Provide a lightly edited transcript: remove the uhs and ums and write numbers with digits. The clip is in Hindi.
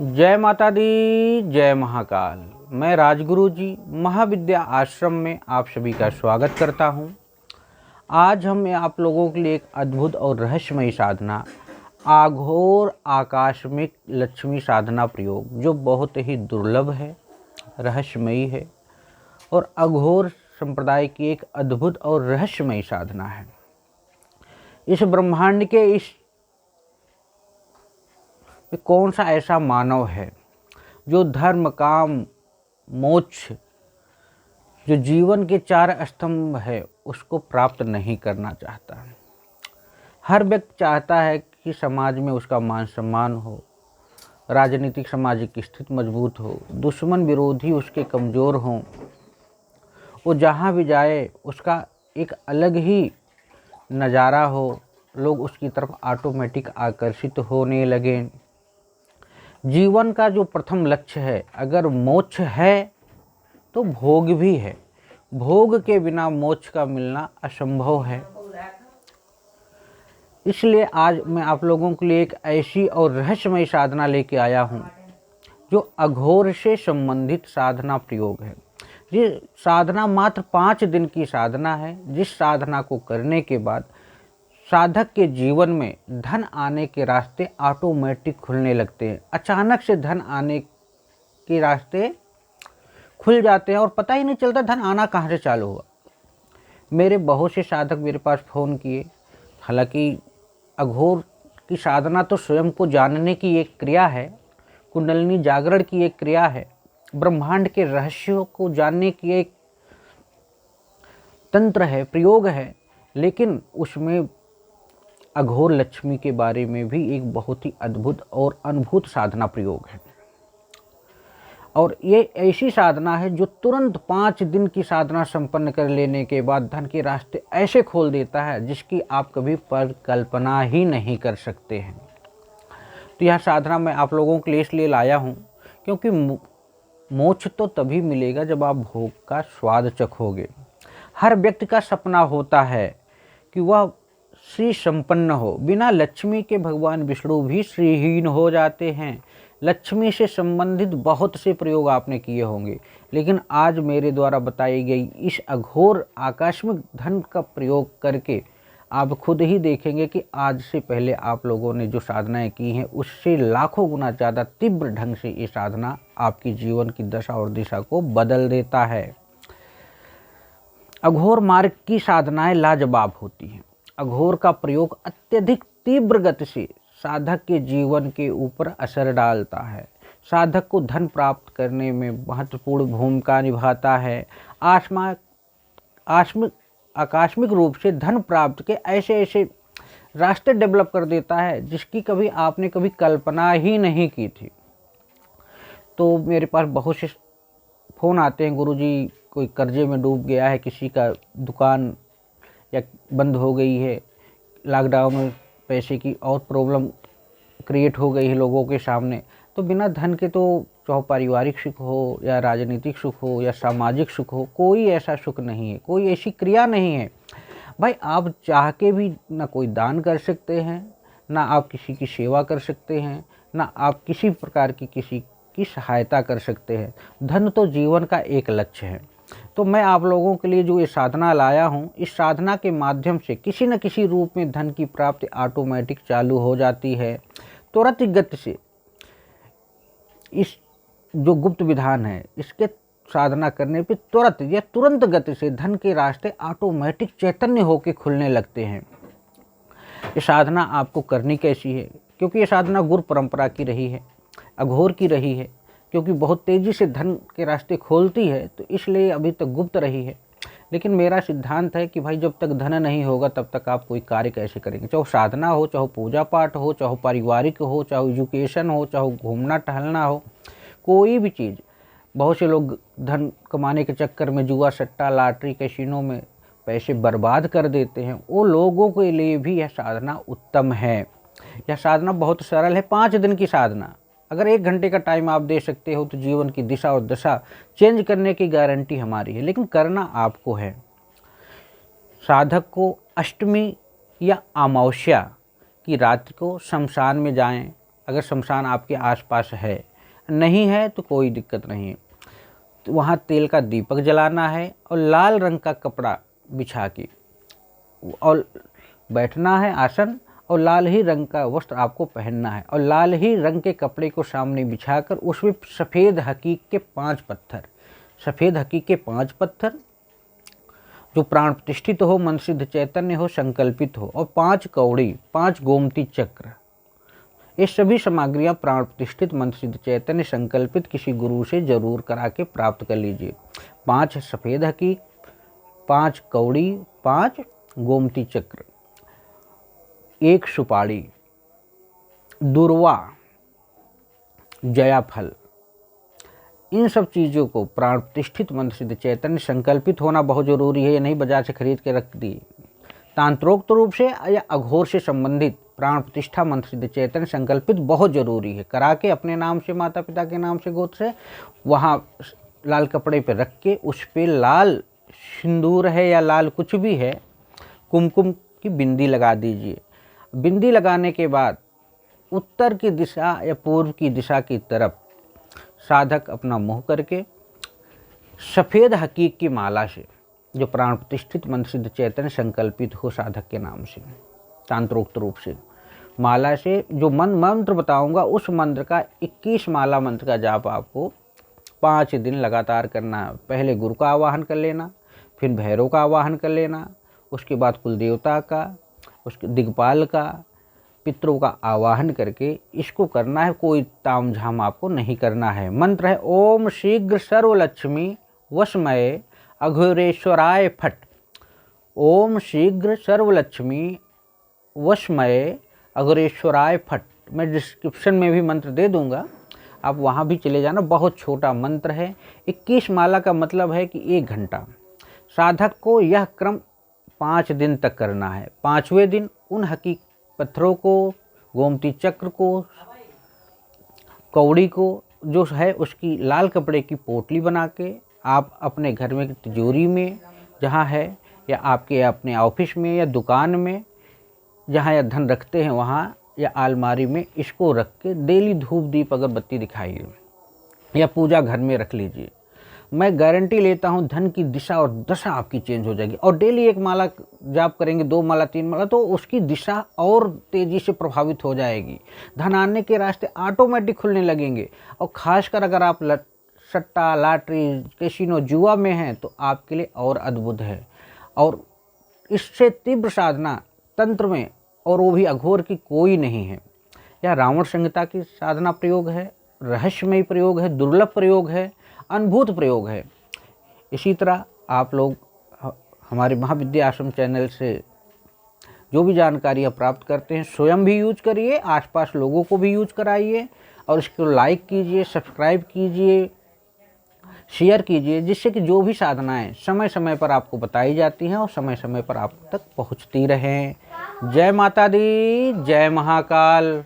जय माता दी, जय महाकाल। मैं राजगुरु जी महाविद्या आश्रम में आप सभी का स्वागत करता हूं। आज हम आप लोगों के लिए एक अद्भुत और रहस्यमयी साधना अघोर आकस्मिक लक्ष्मी साधना प्रयोग, जो बहुत ही दुर्लभ है, रहस्यमयी है और अघोर संप्रदाय की एक अद्भुत और रहस्यमयी साधना है। इस ब्रह्मांड के इस कौन सा ऐसा मानव है जो धर्म, काम, मोक्ष, जो जीवन के चार स्तंभ है, उसको प्राप्त नहीं करना चाहता। हर व्यक्ति चाहता है कि समाज में उसका मान सम्मान हो, राजनीतिक सामाजिक स्थिति मजबूत हो, दुश्मन विरोधी उसके कमज़ोर हों, वो जहाँ भी जाए उसका एक अलग ही नज़ारा हो, लोग उसकी तरफ ऑटोमेटिक आकर्षित होने लगें। जीवन का जो प्रथम लक्ष्य है, अगर मोक्ष है तो भोग भी है, भोग के बिना मोक्ष का मिलना असंभव है। इसलिए आज मैं आप लोगों के लिए एक ऐसी और रहस्यमयी साधना लेके आया हूँ जो अघोर से संबंधित साधना प्रयोग है। ये साधना मात्र 5 दिन की साधना है, जिस साधना को करने के बाद साधक के जीवन में धन आने के रास्ते ऑटोमेटिक खुलने लगते हैं। अचानक से धन आने के रास्ते खुल जाते हैं और पता ही नहीं चलता धन आना कहाँ से चालू हुआ। मेरे बहुत से साधक मेरे पास फ़ोन किए। हालांकि अघोर की साधना तो स्वयं को जानने की एक क्रिया है, कुंडलिनी जागरण की एक क्रिया है, ब्रह्मांड के रहस्यों को जानने की एक तंत्र है, प्रयोग है, लेकिन उसमें अघोर लक्ष्मी के बारे में भी एक बहुत ही अद्भुत और अनुभूत साधना प्रयोग है। और ये ऐसी साधना है जो तुरंत 5 दिन की साधना संपन्न कर लेने के बाद धन के रास्ते ऐसे खोल देता है जिसकी आप कभी परिकल्पना ही नहीं कर सकते हैं। तो यह साधना मैं आप लोगों के लिए इसलिए लाया हूँ क्योंकि मोक्ष तो तभी मिलेगा जब आप भोग का स्वाद चखोगे। हर व्यक्ति का सपना होता है कि वह श्री संपन्न हो। बिना लक्ष्मी के भगवान विष्णु भी श्रीहीन हो जाते हैं। लक्ष्मी से संबंधित बहुत से प्रयोग आपने किए होंगे, लेकिन आज मेरे द्वारा बताई गई इस अघोर आकस्मिक धन का प्रयोग करके आप खुद ही देखेंगे कि आज से पहले आप लोगों ने जो साधनाएं की हैं उससे लाखों गुना ज़्यादा तीव्र ढंग से ये साधना आपकी जीवन की दशा और दिशा को बदल देता है। अघोर मार्ग की साधनाएं लाजवाब होती हैं। अघोर का प्रयोग अत्यधिक तीव्र गति से साधक के जीवन के ऊपर असर डालता है, साधक को धन प्राप्त करने में महत्वपूर्ण भूमिका निभाता है। आकस्मिक रूप से धन प्राप्त के ऐसे ऐसे रास्ते डेवलप कर देता है जिसकी कभी आपने कभी कल्पना ही नहीं की थी। तो मेरे पास बहुत से फ़ोन आते हैं, गुरुजी कोई कर्जे में डूब गया है, किसी का दुकान या बंद हो गई है, लॉकडाउन में पैसे की और प्रॉब्लम क्रिएट हो गई है लोगों के सामने। तो बिना धन के तो चाहे पारिवारिक सुख हो या राजनीतिक सुख हो या सामाजिक सुख हो, कोई ऐसा सुख नहीं है, कोई ऐसी क्रिया नहीं है। भाई आप चाह के भी ना कोई दान कर सकते हैं, ना आप किसी की सेवा कर सकते हैं, ना आप किसी प्रकार की किसी की सहायता कर सकते हैं। धन तो जीवन का एक लक्ष्य है। तो मैं आप लोगों के लिए जो ये साधना लाया हूँ, इस साधना के माध्यम से किसी न किसी रूप में धन की प्राप्ति ऑटोमेटिक चालू हो जाती है। तुरंत गति से इस जो गुप्त विधान है, इसके साधना करने पे तुरंत गति से धन के रास्ते ऑटोमेटिक चैतन्य होकर खुलने लगते हैं। ये साधना आपको करनी कैसी है? क्योंकि ये साधना गुरु परंपरा की रही है, अघोर की रही है, क्योंकि बहुत तेज़ी से धन के रास्ते खोलती है, तो इसलिए अभी तक गुप्त रही है। लेकिन मेरा सिद्धांत है कि भाई जब तक धन नहीं होगा तब तक आप कोई कार्य कैसे करेंगे। चाहे साधना हो, चाहे पूजा पाठ हो, चाहे पारिवारिक हो, चाहे एजुकेशन हो, चाहे घूमना टहलना हो, कोई भी चीज़। बहुत से लोग धन कमाने के चक्कर में जुआ, सट्टा, लॉटरी, कैसीनो में पैसे बर्बाद कर देते हैं। वो लोगों के लिए भी यह साधना उत्तम है। यह साधना बहुत सरल है, 5 दिन की साधना। अगर 1 घंटे का टाइम आप दे सकते हो तो जीवन की दिशा और दशा चेंज करने की गारंटी हमारी है, लेकिन करना आपको है। साधक को अष्टमी या अमावस्या की रात को शमशान में जाएं, अगर शमशान आपके आसपास है, नहीं है तो कोई दिक्कत नहीं है। तो वहाँ तेल का दीपक जलाना है और लाल रंग का कपड़ा बिछा के और बैठना है आसन, और लाल ही रंग का वस्त्र आपको पहनना है और लाल ही रंग के कपड़े को सामने बिछाकर उसमें सफ़ेद हकीक के 5 पत्थर, सफ़ेद हकीक के 5 पत्थर जो प्राण प्रतिष्ठित हो, मन सिद्ध चैतन्य हो, संकल्पित हो, और 5 कौड़ी, 5 गोमती चक्र, ये सभी सामग्रियाँ प्राण प्रतिष्ठित मन सिद्ध चैतन्य संकल्पित किसी गुरु से जरूर करा के प्राप्त कर लीजिए। 5 सफ़ेद हकीक, 5 कौड़ी, 5 गोमती चक्र, 1 सुपारी, दुर्वा, जयाफल, इन सब चीज़ों को प्राण प्रतिष्ठित मंत्र सिद्ध चैतन्य संकल्पित होना बहुत जरूरी है। ये नहीं बाजार से खरीद के रख दिए। तांत्रोक्त रूप से या अघोर से संबंधित प्राण प्रतिष्ठा मंत्र सिद्ध चैतन्य संकल्पित बहुत जरूरी है। करा के अपने नाम से, माता पिता के नाम से, गोत्र से, वहाँ लाल कपड़े पे रख के उस पर लाल सिंदूर है या लाल कुछ भी है, कुमकुम की बिंदी लगा दीजिए। बिंदी लगाने के बाद उत्तर की दिशा या पूर्व की दिशा की तरफ साधक अपना मुँह करके सफ़ेद हकीक की माला से, जो प्राण प्रतिष्ठित मंत्र सिद्ध चैतन्य संकल्पित हो साधक के नाम से, तांत्रोक्त रूप से माला से जो मंत्र बताऊंगा उस मंत्र का 21 माला मंत्र का जाप आपको 5 दिन लगातार करना। पहले गुरु का आवाहन कर लेना, फिर भैरव का आवाहन कर लेना, उसके बाद कुल देवता का, उसके दिग्पाल का, पितरों का आवाहन करके इसको करना है। कोई तामझाम आपको नहीं करना है। मंत्र है ओम शीघ्र सर्वलक्ष्मी वशमय अघोरेश्वराय फट। ओम शीघ्र सर्वलक्ष्मी वशमय अघोरेश्वराय फट। मैं डिस्क्रिप्शन में भी मंत्र दे दूंगा, आप वहाँ भी चले जाना। बहुत छोटा मंत्र है। 21 माला का मतलब है कि 1 घंटा। साधक को यह क्रम 5 दिन तक करना है। 5वें दिन उन हकीक पत्थरों को, गोमती चक्र को, कौड़ी को जो है उसकी लाल कपड़े की पोटली बना के आप अपने घर में तिजोरी में जहाँ है, या आपके अपने ऑफिस में या दुकान में जहाँ या धन रखते हैं वहाँ, या अलमारी में इसको रख के डेली धूप दीप अगरबत्ती दिखाइए या पूजा घर में रख लीजिए। मैं गारंटी लेता हूँ धन की दिशा और दशा आपकी चेंज हो जाएगी। और डेली 1 माला जाप करेंगे, 2 माला, 3 माला, तो उसकी दिशा और तेज़ी से प्रभावित हो जाएगी। धन आने के रास्ते ऑटोमेटिक खुलने लगेंगे। और ख़ासकर अगर आप सट्टा, लॉटरी, कैसीनो, जुआ में हैं तो आपके लिए और अद्भुत है। और इससे तीव्र साधना तंत्र में, और वो भी अघोर की, कोई नहीं है। यह रावण संहिता की साधना प्रयोग है, रहस्यमय प्रयोग है, दुर्लभ प्रयोग है, अद्भुत प्रयोग है। इसी तरह आप लोग हमारे महाविद्या आश्रम चैनल से जो भी जानकारियाँ प्राप्त करते हैं स्वयं भी यूज करिए, आसपास लोगों को भी यूज कराइए, और इसको लाइक कीजिए, सब्सक्राइब कीजिए, शेयर कीजिए, जिससे कि जो भी साधनाएं समय समय पर आपको बताई जाती हैं और समय समय पर आप तक पहुंचती रहें। जय माता दी, जय महाकाल।